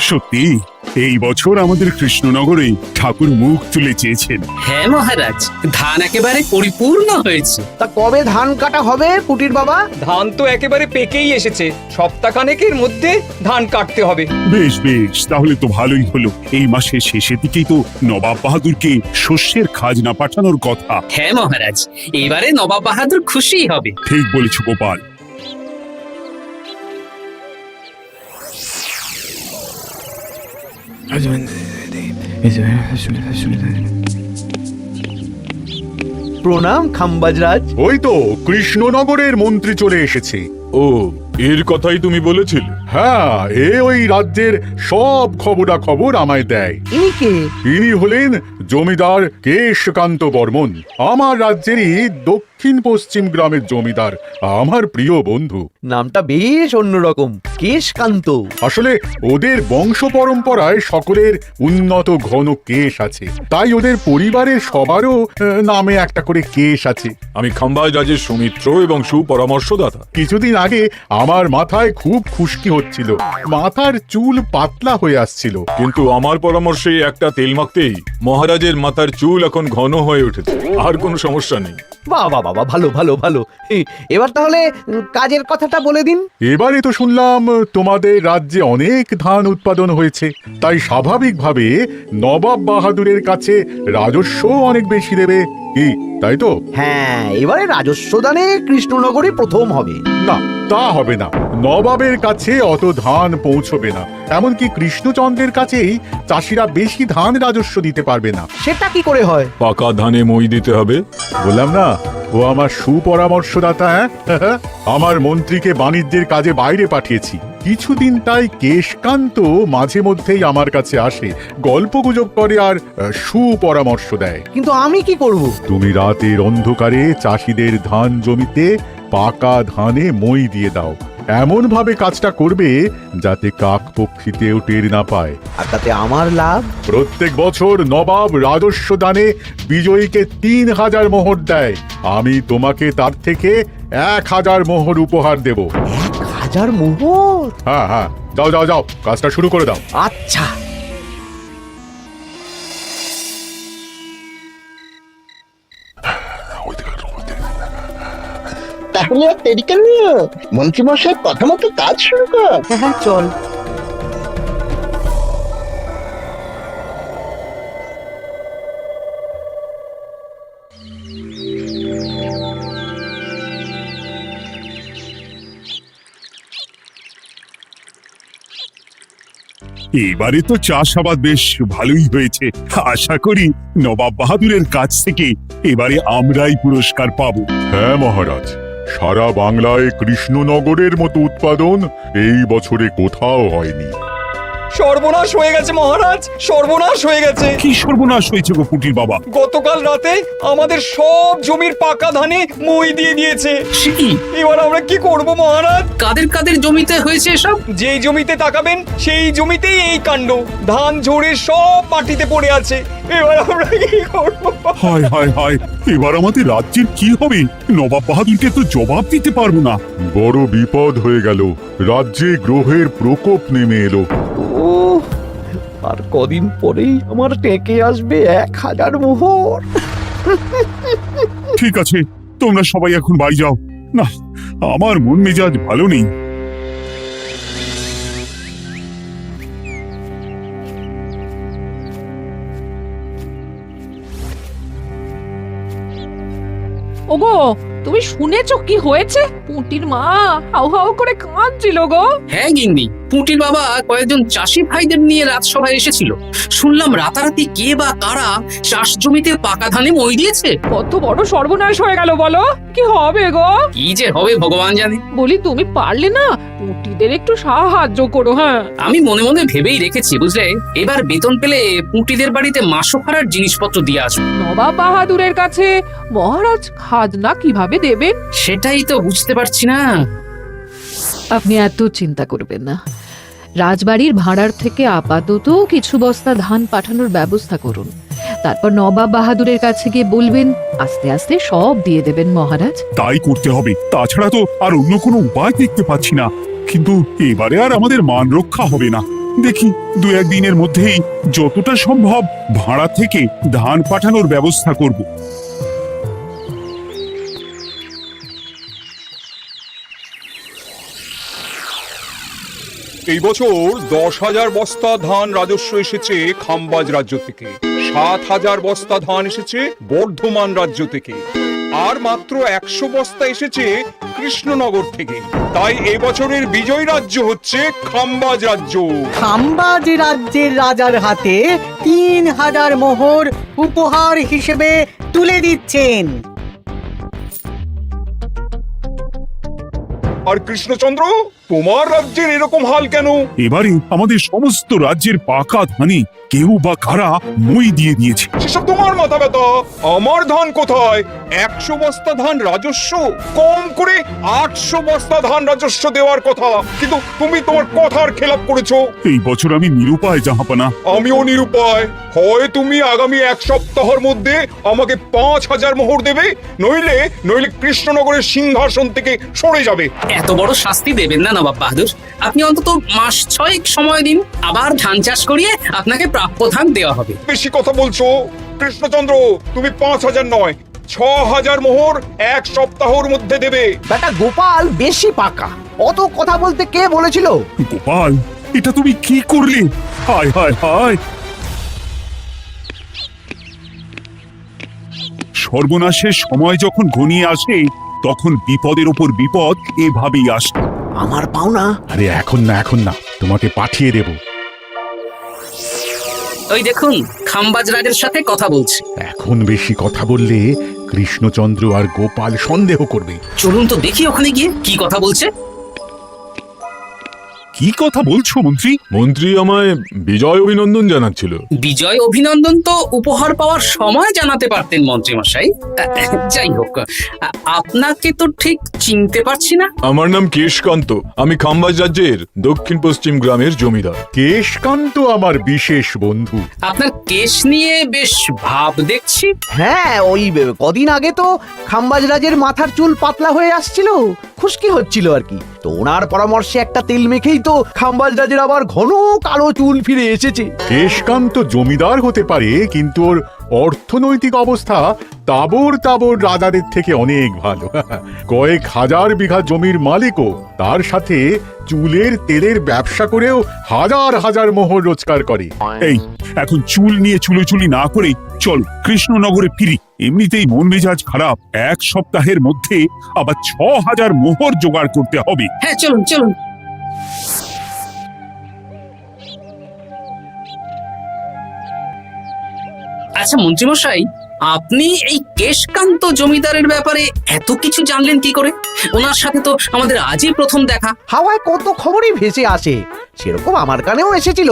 সত্যি এই বছর আমাদের কৃষ্ণনগরে ঠাকুর মুখ তুলে চেয়েছেন। হ্যাঁ মহারাজ, ধান একেবারে পরিপূর্ণ হয়েছে। তা কবে ধান কাটা হবে পুটির বাবা? ধান তো একেবারে পেকেই এসেছে, সপ্তাহখানেকের মধ্যে ধান কাটতে হবে। বেশ বেশ, তাহলে তো ভালোই হলো। এই মাসের শেষের দিকেই তো নবাব বাহাদুরকে শস্যের খাজনা পাঠানোর কথা। হ্যাঁ মহারাজ, এবারে নবাব বাহাদুর খুশি হবে। ঠিক বলেছ গোপাল। প্রণাম খাম্বাজরাজ। ওই তো কৃষ্ণনগরের মন্ত্রী চলে এসেছে। ও, এর কথাই তুমি বলেছিলে? হ্যাঁ, ওই রাজ্যের সব খবরাখবর আমায় দেয়। ইনি কে? ইনি হলেন জমিদার কেশকান্ত বর্মন, আমার রাজ্যেরই দক্ষিণ পশ্চিম গ্রামের জমিদার, আমার প্রিয় বন্ধু। নামটা বেশ অন্যরকম, কেশকান্ত। আসলে ওদের বংশ পরম্পরায় সকলের উন্নত ঘন কেশ আছে, তাই ওদের পরিবারের সবারও নামে একটা করে কেশ আছে। আমি খাম্বাজ রাজের সুমিত্র এবং সুপরামর্শদাতা। কিছুদিন আগে আমার মাথায় খুব খুশকি হচ্ছিল, মাথার চুল পাতলা হয়ে আসছিল। কিন্তু আমার পরামর্শে একটা তেল মাখতেই মহারাজের মাথার চুল এখন ঘন হয়ে উঠেছে, আর কোনো সমস্যা নেই। বাহ বাহ বাহ, ভালো ভালো ভালো। এবার তাহলে কাজের কথাটা বলে দিন। এবারে তো শুনলাম তোমাদের রাজ্যে অনেক ধান উৎপাদন হয়েছে, তাই স্বাভাবিকভাবে নবাব বাহাদুরের কাছে রাজস্ব অনেক বেশি দেবে, কি তাই তো? হ্যাঁ, এবারে রাজস্ব দানে কৃষ্ণনগরে প্রথম হবে। না, তা হবে না। নবাবের কাছে অত ধান পৌঁছবে না, এমনকি কৃষ্ণচন্দ্রের কাছেই চাষিরা বেশি ধান রাজস্ব দিতে পারবে না। সেটা কি করে হয়? পাকা ধানে মই দিতে হবে। বললাম না, ও আমার সুপরামর্শদাতা। হ্যাঁ, আমার মন্ত্রীকে বাণিজ্যের কাজে বাইরে পাঠিয়েছি কিছুদিন, তাই কেশকান্ত মাঝে মধ্যেই আমার কাছে আসে, গল্পগুজব করে আর সুপরামর্শ দেয়। কিন্তু আমি কি করব? তুমি রাতের অন্ধকারে চাষিদের ধান জমিতে পাকা ধানে মই দিয়ে দাও, এমন ভাবে কাজটা করবে যাতে কাকপক্ষীতেও টের না পায়। আর তাতে আমার লাভ? প্রত্যেক বছর নবাব রাজস্ব দানে বিজয়ীকে 3000 মোহর দেয়, আমি তোমাকে তার থেকে 1000 মোহর উপহার দেব। 1000 মোহর? হ্যাঁ হ্যাঁ, যাও যাও যাও, কাজটা শুরু করে দাও। আচ্ছা। তাহলে আর দেরি কেন? মন্ত্রীমশাই কথা মতো কাজ শুরু কর। হ্যাঁ চল। এবারে তো চাষাবাদ বেশ ভালোই হয়েছে। আশা করি নবাব বাহাদুরের কাছ থেকে এবারে আমরাই পুরস্কার পাবো। হ্যাঁ মহারাজ, সারা বাংলায় কৃষ্ণনগরের মতো উৎপাদন এই বছরে কোথাও হয়নি। সর্বনাশ হয়ে গেছে মহারাজ, সর্বনাশ হয়ে গেছে। কি সর্বনাশ হয়েছে গো পুটির বাবা? গতকাল রাতে আমাদের সব জমির পাকা ধানে মই দিয়ে দিয়েছে। সে কি? এবার আমরা কি করব মহারাজ? কাদের কাদের জমিতে হয়েছে এসব? যেই জমিতে তাকাবেন সেই জমিতেই এই কাণ্ড, ধান ঝরে সব মাটিতে পড়ে আছে। এবার আমরা কি করব? হায় হায় হায়, এবার আমাদের রাজ্যের কি হবে? নবাব বাহাদুরকে তো জবাব দিতে পারবো না। বড় বিপদ হয়ে গেল, রাজ্যে গ্রহের প্রকোপ নেমে এলো। ও, আর কদিন পরেই আমার টেকে আসবে 1000 মোহর। ঠিক আছে, তোমরা সবাই এখন বাড়ি যাও। না, আমার মন মেজাজ ভালো নেই। ওগো, তুমি শুনেছো কি হয়েছে? পুঁটির মা হাউ হাউ করে কাঁদছিল গো। হ্যাঁ গিন্নি, পুঁটির বাবা কয়েকজন চাষি ভাইদের নিয়ে রাজসভায় এসেছিল। শুনলাম রাতারাতি কে বা কারা চাষ জমিতে পাকা ধানে মই দিয়েছে। কত বড় সর্বনাশ হয়ে গেল বলো, কি হবে গো? কি যে হবে ভগবান জানে। বলি তুমি পারলে না পুঁটিদের একটু সাহায্য করো। হ্যাঁ, আমি মনে মনে ভেবেই রেখেছি বুঝলে, এবার বেতন পেলে পুঁটিদের বাড়িতে মাসোহারার জিনিসপত্র দিয়ে আসবো। নবাব বাহাদুরের কাছে মহারাজ খাজনা কিভাবে দেবেন? সেটাই তো বুঝতে পারছি না। আপনি এত চিন্তা করবেন না, রাজবাড়ির ভাড়ার থেকে আপাতত কিছু বস্তা ধান পাঠানোর ব্যবস্থা করুন। তারপর নবাব বাহাদুরের কাছে গিয়ে বলবেন, আস্তে আস্তে সব দিয়ে দেবেন মহারাজ। তাই করতে হবে, তাছাড়া তো আর অন্য কোনো উপায় দেখতে পাচ্ছি না। কিন্তু এবারে আর আমাদের মান রক্ষা হবে না। দেখি দু একদিনের মধ্যেই যতটা সম্ভব ভাড়া থেকে ধান পাঠানোর ব্যবস্থা করব। এই বছর 10,000 বস্তা ধান রাজস্ব এসেছে খাম্বাজ রাজ্য থেকে, 7,000 বস্তা ধান এসেছে বর্ধমান রাজ্য থেকে, আর মাত্র 100 বস্তা এসেছে কৃষ্ণনগর থেকে। তাই এবছরের বিজয় রাজ্য হচ্ছে খাম্বাজ রাজ্য। খাম্বাজ রাজ্যের রাজার হাতে 3,000 মোহর উপহার হিসেবে তুলে দিচ্ছেন। আর কৃষ্ণচন্দ্র, তোমার রাজ্যের এরকম হাল কেন? এবারে আমাদের সমস্ত রাজ্যের পাকা ধানে কেউ বা কারা মই দিয়ে দিয়েছে। সেসব তোমার মাথা ব্যথা। আমার ধান কোথায়? 100 বস্তা ধান রাজস্ব, কম করে 800 বস্তা ধান রাজস্ব দেওয়ার কথা, কিন্তু তুমি তোমার কথার খেলাপ করেছো। এই বছর আমি নিরুপায় জাহাপানা। আমিও নিরুপায়। হয় তুমি আগামী 1 সপ্তাহের মধ্যে আমাকে 5,000 মোহর দেবে, নইলে কৃষ্ণনগরের সিংহাসন থেকে সরে যাবে। এত বড় শাস্তি দেবেন না নবাব বাহাদুর। আপনি অন্তত মাস 6 সময় দিন, আবার ধান চাষ করিয়ে আপনাকে প্রাপ্য ধান দেওয়া হবে। বেশি কথা বলছো কৃষ্ণচন্দ্র। তুমি 5,000 নয়, 6,000 মোহর 1 সপ্তাহের মধ্যে দেবে। বেটা গোপাল বেশি পাকা, অত কথা বলতে কে বলেছিল? গোপাল, এটা তুমি কি করলে? হায় হায় হায়! সর্বনাশের সময় যখন ঘনিয়ে আসে তখন বিপদের ওপর বিপদ এভাবেই আসে। আমার পাওনা। আরে এখন না, তোমাকে পাঠিয়ে দেব। ওই দেখুন, খাম্বাজ রাজের সাথে কথা বলছে। এখন বেশি কথা বললে কৃষ্ণচন্দ্র আর গোপাল সন্দেহ করবে। চলুন তো দেখি ওখানে গিয়ে কি কথা বলছে। কি কথা বলছো মন্ত্রী? মন্ত্রী আমায় বিজয় অভিনন্দন জানাচ্ছিল। বিজয় অভিনন্দন তো উপহার পাওয়ার সময় জানাতে পারতেন মন্ত্রী মশাই। যাই হোক, আপনাকে তো ঠিক চিনতে পারছি না। আমার নাম কেশকান্ত, আমি খাম্বাজ রাজ্যের দক্ষিণ পশ্চিম গ্রামের জমিদার। কেশকান্ত আমার বিশেষ বন্ধু। আপনার কেশ নিয়ে বেশ ভাব দেখছি। হ্যাঁ, ওই কদিন আগে তো খাম্বাজ রাজের মাথার চুল পাতলা হয়ে আসছিল, খুশকি হচ্ছিল আর কি। তো ওনার পরামর্শে একটা তেল মেখেই তো খাম্বাজ রাজের আবার ঘন কালো চুল ফিরে এসেছে। কেশকান্ত জমিদার হতে পারে, কিন্তু ওর অর্থনৈতিক অবস্থা তাবর রাজাদের থেকে অনেক ভালো। কয়েক হাজার বিঘা জমির মালিকও, তার সাথে চুলের তেলের ব্যবসা করেও হাজার হাজার মোহর রোজগার করে। এই এখন চুল নিয়ে চুলোচুলি না করে চল কৃষ্ণনগরে ফিরি। এমনিতেই মন মেজাজ খারাপ, 1 সপ্তাহের মধ্যে আবার 6,000 মোহর জোগাড় করতে হবে। হ্যাঁ, চলুন চলুন। আচ্ছা মন্ত্রীমশাই, আপনি এই কেশকান্ত জমিদারের ব্যাপারে এত কিছু জানলেন কি করে? ওনার সাথে তো আমাদের আজই প্রথম দেখা। হাওয়ায় কত খবরই ভেসে আসে, সেরকম আমার কানেও এসেছিল।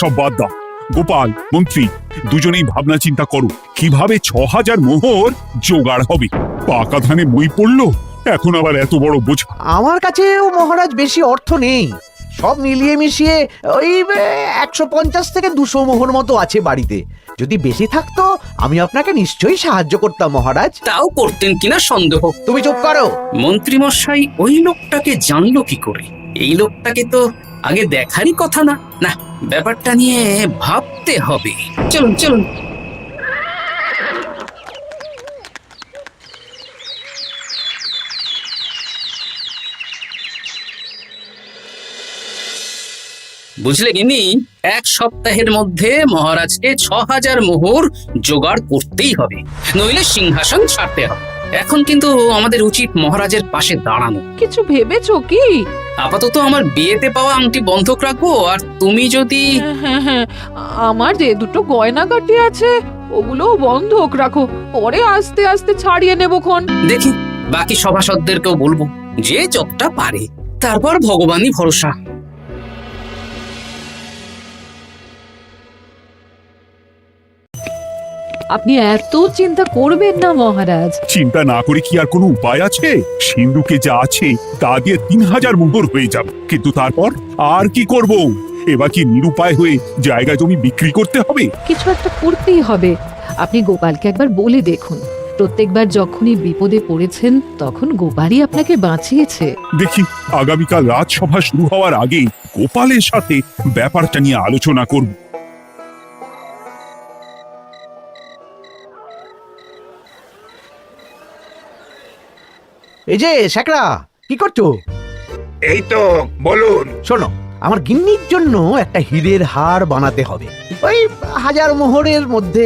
সব বাদ দাও। গোপাল, মন্ত্রী, দুজনেই ভাবনা চিন্তা করো কিভাবে 6,000 মোহর জোগাড় হবে। পাকা ধানে মই পড়লো, এখন আবার এত বড় বোঝা। আমার কাছেও মহারাজ বেশি অর্থ নেই, সব মিলিয়ে মিশিয়ে ওই 150 থেকে 200 মোহর মতো আছে বাড়িতে। যদি বেশি থাকতো আমি আপনাকে নিশ্চয়ই সাহায্য করতাম মহারাজ। তাও করতেন কিনা সন্দেহ। তুমি চুপ করো। মন্ত্রী মশাই ওই লোকটাকে জানলো কি করে? এই লোকটাকে তো আগে দেখারই কথা না। না, ব্যাপারটা নিয়ে ভাবতে হবে। চলুন চলুন। বুঝলে গিনি, 1 সপ্তাহের মধ্যে মহারাজকে 6,000 মোহর জোগাড় করতেই হবে, নইলে সিংহাসন ছাড়তে হবে। এখন কিন্তু আমাদের উচিত মহারাজের পাশে দাঁড়ানো। কিছু ভেবেছো কি? আপাতত আমার বিয়েতে পাওয়া আংটি বন্ধক রাখবো, আর তুমি যদি... হ্যাঁ, আমার যে দুটো গয়নাগাটি আছে ওগুলোও বন্ধক রাখো, পরে আস্তে আস্তে ছাড়িয়ে নেবক্ষণ। দেখি বাকি সভাসদদেরকেও বলবো, যে যতটা পারে। তারপর ভগবানই ভরসা। আপনি এত চিন্তা করবেন না মহারাজ। চিন্তা না করে কি আর কোনো উপায় আছে? সিন্ধুকে যা আছে তা দিয়ে 3,000 মোহর হয়ে যাবে, কিন্তু তারপর আর কি করব? এবার কি নিরুপায় হয়ে জায়গা জমি বিক্রি করতে হবে? কিছু একটা করতেই হবে। আপনি গোপালকে একবার বলে দেখুন, প্রত্যেকবার যখনই বিপদে পড়েছেন তখন গোপালই আপনাকে বাঁচিয়েছে। দেখি আগামীকাল রাজসভা শুরু হওয়ার আগে গোপালের সাথে ব্যাপারটা নিয়ে আলোচনা করব। এই যে শ্যাকরা, কি করছো? এই তো বলুন। শোনো, আমার গিন্নির জন্য একটা হীরের হার বানাতে হবে, ওই 1000 মোহরের মধ্যে।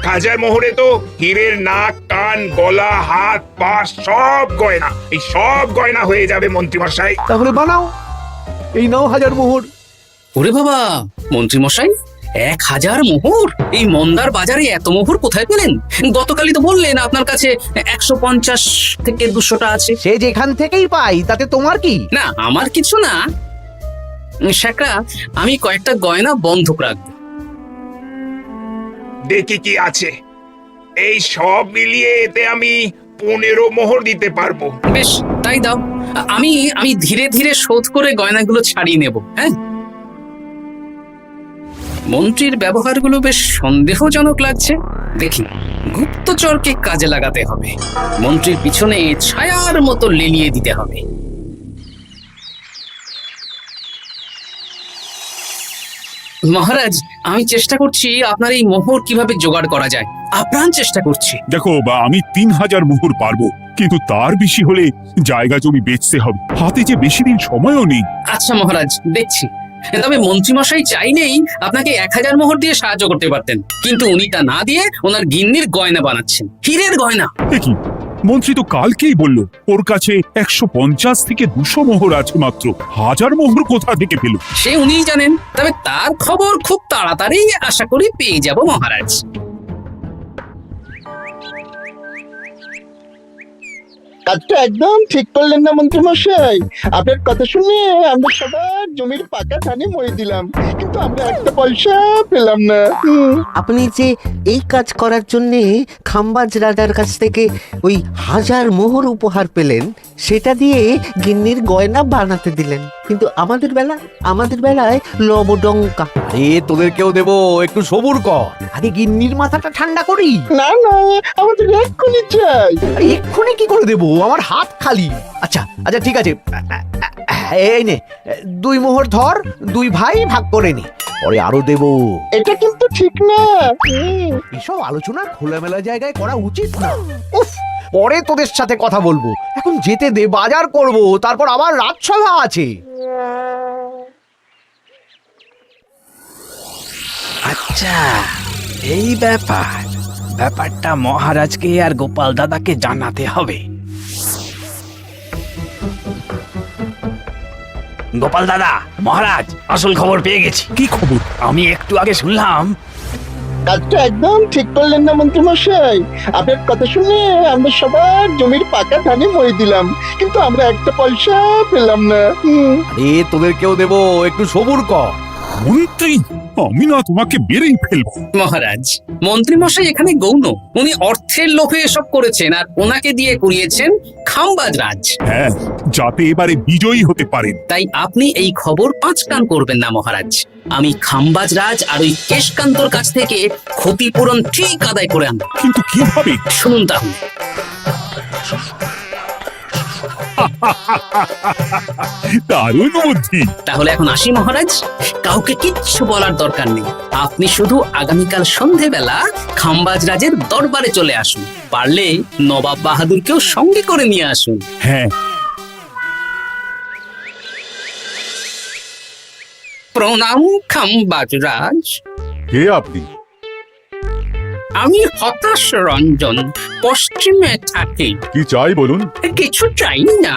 1000 মোহরে তো হীরের নাক, কান, গলা, হাত, পা সব গয়না, এই সব গয়না হয়ে যাবে মন্ত্রীমশাই। তাহলে বানাও, এই নাও 1000 মোহর। ওরে বাবা, মন্ত্রী মশাই 1000 মোহর! এই মন্দার বাজারে এত মোহর কোথায় পেলেন? গতকালই তো বললেন আপনার কাছে 150 থেকে 200টা আছে। সে যেখান থেকেই পাই তাতে তোমার কি? না, আমার কিছু না। শেখা, আমি কয়েকটা গয়না বন্ধক রাখবো। দেখি কি আছে। এই সব মিলিয়ে এতে আমি 15 মোহর দিতে পারবো। বেশ, তাই দাও। আমি আমি ধীরে ধীরে শোধ করে গয়নাগুলো ছাড়িয়ে নেব। হ্যাঁ, মন্ত্রীর ব্যবহারগুলো বেশ সন্দেহজনক লাগছে। দেখি, গুপ্তচরকে কাজে লাগাতে হবে। মন্ত্রীর পিছনে ছায়ার মতো লেলিয়ে দিতে হবে। মহারাজ, আমি চেষ্টা করছি আপনার এই মোহর কিভাবে জোগাড় করা যায়, আপ্রাণ চেষ্টা করছি। দেখো বা আমি 3000 মোহর পারবো, কিন্তু তার বেশি হলে জায়গা জমি বেচতে হবে, হাতে যে বেশি দিন সময়ও নেই। আচ্ছা মহারাজ, দেখছি। তবে মন্ত্রীমশাই চাইলেই আপনাকে 1000 মোহর দিয়ে সাহায্য করতে পারতেন, কিন্তু উনি তা না দিয়ে ওনার গিন্নির গয়না বানাচ্ছেন, হীরের গয়না। কি মন্ত্রী তো কালকেই বলল ওর কাছে 150 থেকে 200 মোহর আছে মাত্র, 1000 মোহর কোথা থেকে পেল? সে উনিই জানেন। তবে তার খবর খুব তাড়াতাড়ি আশা করি পেয়ে যাব মহারাজ। কাজটা একদম ঠিক করলেন না মন্ত্রীমশাই। আপনার কথা শুনে আমরা সবার জমির পাকা ধানে মই দিলাম, কিন্তু আমরা একটা পয়সা পেলাম না। আপনি যে এই কাজ করার জন্যে খাম্বাজ রাজার কাছ থেকে ওই 1000 মোহর উপহার পেলেন, সেটা দিয়ে গিন্নির গয়না বানাতে দিলেন, কিন্তু আমাদের বেলায় লবডঙ্কা। এ তোদেরকেও দেবো, একটু সবুর কর, আগে গিন্নির মাথাটা ঠান্ডা করি। না না, আমাদের এক্ষুনি চাই। এক্ষুনি কি করে দেবো, আমার হাত খালি। আচ্ছা আচ্ছা, ঠিক আছে, এই নে 2 মোহর ধর, 2 ভাই ভাগ করে নি, পরে আরো দেবো। এটা কিন্তু ঠিক না। এসব আলোচনা খোলামেলা জায়গায় করা উচিত না। উফ, পরে তোদের সাথে কথা বলবো, এখন যেতে দে, বাজার করব, তারপর আবার রাজসভা আছে। আচ্ছা, এই ব্যাপারটা মহারাজকে আর গোপাল দাদাকে জানাতে হবে। গোপাল দাদা, মহারাজ আসল খবর পেয়ে গেছি। কি খবর? আমি একটু আগে শুনলাম। কাজটা একদম ঠিক করলেন না মন্ত্রীমশাই। আপনার কথা শুনে আমরা সবার জমির পাকা ধানে মই দিলাম, কিন্তু আমরা একটা পয়সা পেলাম না। এ তোদেরকেও দেবো, একটু সবুর কর। মন্ত্রী, আমি না তোমাকে বেরেই ফেলবো। মহারাজ, মন্ত্রীমশাই এখানে গৌণ। উনি অর্থের লোভে এসব করেছেন, আর ওনাকে দিয়ে করিয়েছেন খাম্বাজ রাজ। হ্যাঁ, যাতে এবারে বিজয়ী হতে পারেন। তাই আপনি এই খবর 5 কান করবেন না মহারাজ। আমি খাম্বাজ রাজ আর ওই কেশকান্তর কাছ থেকে ক্ষতিপূরণ ঠিক আদায় করে আনব। কিন্তু কিভাবে? শুনুন তাহলে। দারুণ বুদ্ধি। তাহলে এখন আসি মহারাজ, কাউকে কিচ্ছু বলার দরকার নেই। আপনি শুধু আগামীকাল সন্ধেবেলা খাম্বাজ রাজের দরবারে চলে আসুন, পারলে নবাব বাহাদুরকেও সঙ্গে করে নিয়ে আসুন। হ্যাঁ। প্রণাম খাম্বাজ রাজ। কে আপনি? আমি হতাশ রঞ্জন, পশ্চিমে থাকি। কি চাই বলুন? কিছু চাই না,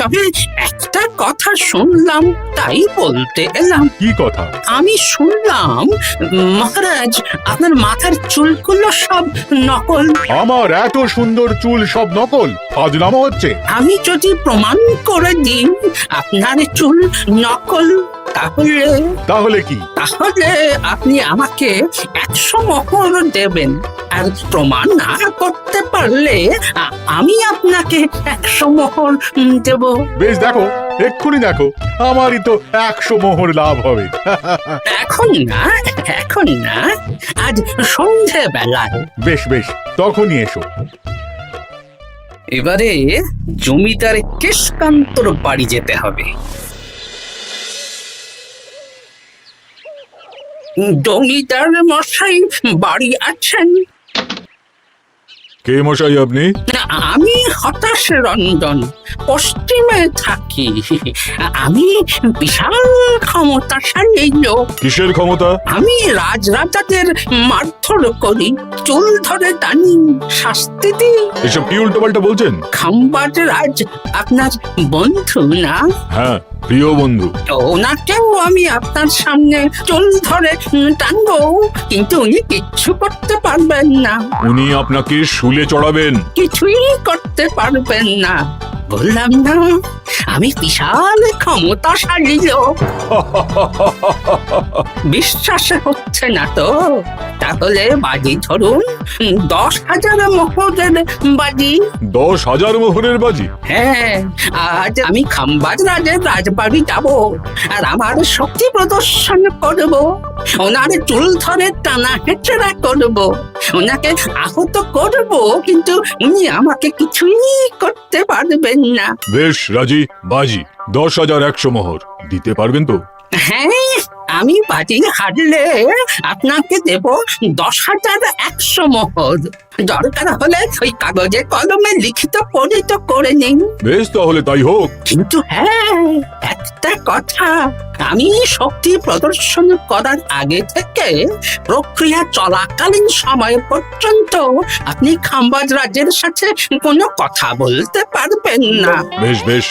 তবে একটা কথা শুনলাম তাই বলতে এলাম। কি কথা? আমি শুনলাম মহারাজ আপনার মাথার চুলগুলো সব নকল। আমার এত সুন্দর চুল সব নকল? ফাজলামো হচ্ছে। আমি যদি প্রমাণ করে দিই আপনার চুল নকল, তাহলে কি? তাহলে আপনি আমাকে 100 মোহর দেবেন, আর প্রমাণ না করতে পারলে আমি আপনাকে 100 মোহর দেব। বেশ, দেখো এক্ষুনি দেখো আমারই তো 100 মোহর লাভ হবে। এখন না, এখন না, আজ সন্ধেবেলায়। বেশ বেশ, তখনই এসো। এবারে জমিদার কেশকান্তর বাড়ি যেতে হবে। জমিদার মশাই বাড়ি আছেন? কে মশাই আপনি? আমি হতাশ রঞ্জন, পশ্চিমে থাকি। আমি বিশাল ক্ষমতাশালী লোক। কিসের ক্ষমতা? আমি রাজরাজাদের মারধর করি, চুল ধরে টানি, শাস্তি দিই। এসব কি উল্টোপাল্টা বলছেন? খাম্বাজ রাজ আপনার বন্ধু না? হ্যাঁ, প্রিয় বন্ধু। ওনাকেও আমি আপনার সামনে চুল ধরে টানবো, কিন্তু উনি কিচ্ছু করতে পারবেন না। উনি আপনাকে শুলে চড়াবেন। কিছুই করতে পারবেন না, বললাম না আমি বিশাল ক্ষমতাশালী লোক। বিশ্বাস হচ্ছে না তো? তাহলে বাজি ধরুন, 10,000 মোহরের বাজি। 10,000 মোহরের বাজি? হ্যাঁ, আজ আমি খাম্বাজ রাজের রাজবাড়ি যাব, আর আমার শক্তি প্রদর্শন করব। ওনার চুল ধরে টানা হেঁচড়া করব, ওনাকে আহত করব, কিন্তু উনি আমাকে কিছুই করতে পারবেন না। বেশ রাজি, বাজি 10,100 মোহর দিতে পারবেন তো? হ্যাঁ, আমি বাজি হারলে আপনাকে দেব 10,100 মোহর। দরকার হলে ওই কাগজে কলমে লিখিত পরিত করে নিন। বেশ, তাহলে তাই হোক। কিন্তু হ্যাঁ, একটা কথা, আমি শক্তি প্রদর্শন করার আগে থেকে প্রক্রিয়া চলাকালীন সময় পর্যন্ত আপনি খাম্বাজ রাজের সাথে কোনো কথা বলতে পারবেন না। বেশ বেশ।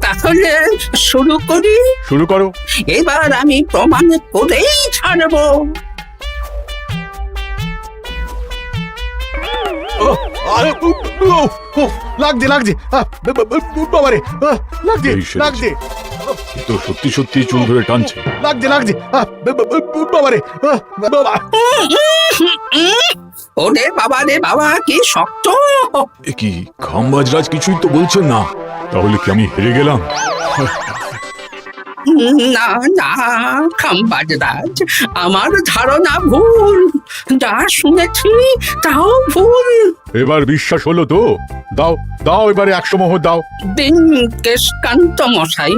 তাহলে শুরু করি। শুরু করো। এবার আমি প্রমাণ করেই ছাড়বো। লাগছে লাগছে, বাবারে লাগছে এই সেরেছে। লাগছে এ তো সত্যি সত্যি চুল ধরে টানছে। লাগছে লাগছে, বাবারে বাবা। ওরে বাবা রে বাবা, কি শক্ত! এ কি, খাম্বাজরাজ কিছুই তো বলছেন না? তাহলে কি আমি হেরে গেলাম? না না খাম্বাজ রাজ, আমার ধারণা ভুল, যা শুনেছি তাও ভুল। এবার বিশ্বাস হলো তো? দাও দাও, এবারে 100 মোহর দাও। দিন কেশকান্ত মশাই,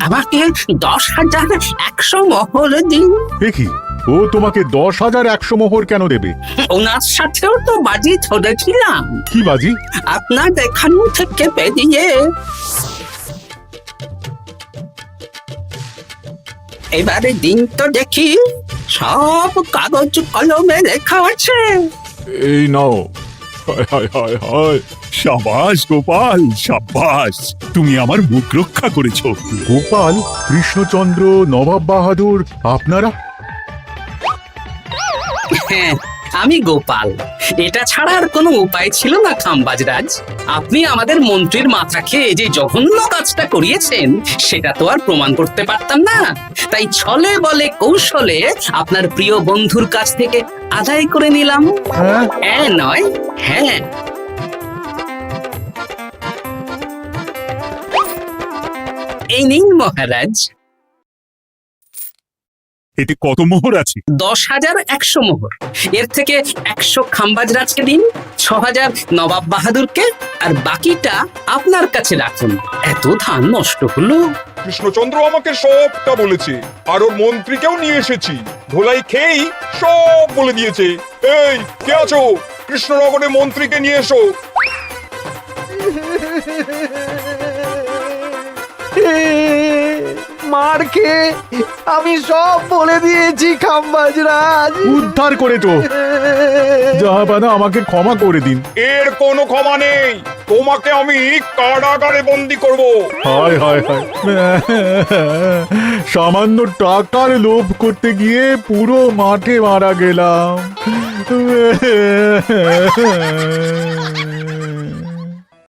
আমাকে 10,100 মোহর দিন। এ কি, ও তোমাকে 10,100 মোহর কেন দেবে? ওনার সাথেও তো বাজি ধরেছিলাম। কি বাজি? আপনার এখান থেকে বেরিয়ে এবারে দিন তো দেখি, সব কাগজ কলমে লেখা আছে। এই নাও। হায় হায় হায় হায়। সাবাস গোপাল, সাবাস, তুমি আমার মুখ রক্ষা করেছো। গোপাল, কৃষ্ণচন্দ্র, নবাব বাহাদুর, আপনারা? হ্যাঁ, আমি গোপাল। এটা ছাড়া আর কোনো উপায় ছিল না খাম্বাজ রাজ। আপনি আমাদের মন্ত্রীর মাথা খেয়ে যে জঘন্য কাজটা করিয়েছেন, সেটা তো আর প্রমাণ করতে পারতাম না। তাই ছলে বলে কৌশলে আপনার প্রিয় বন্ধুর কাছ থেকে আদায় করে নিলাম। হ্যাঁ নয়, হ্যাঁ। এই নিন মহারাজ। এতে কত মোহর আছে? 10,100 মোহর। এর থেকে 100 খাম্বাজ রাজকে দিন, 6,000 নবাব বাহাদুরকে, আর বাকিটা আপনার কাছে রাখুন। এত ধান নষ্ট হলো। কৃষ্ণচন্দ্র আমাকে সবটা বলেছে, আর ওর মন্ত্রীকেও নিয়ে এসেছি। ধোলাই খেয়েই সব বলে দিয়েছে। এই কে আছো? কৃষ্ণনগরে মন্ত্রীকে নিয়ে এসো। মার খেয়ে আমি সব বলে দিয়েছি খাম্বাজ রাজ। উদ্ধার করে তো জাহাপানা, আমাকে ক্ষমা করে দিন। এর কোনো ক্ষমা নেই, তোমাকে আমি কারাগারে বন্দি করব। হায় হায় হায়, সামান্য টাকার লোভ করতে গিয়ে পুরো মাঠে মারা গেলাম।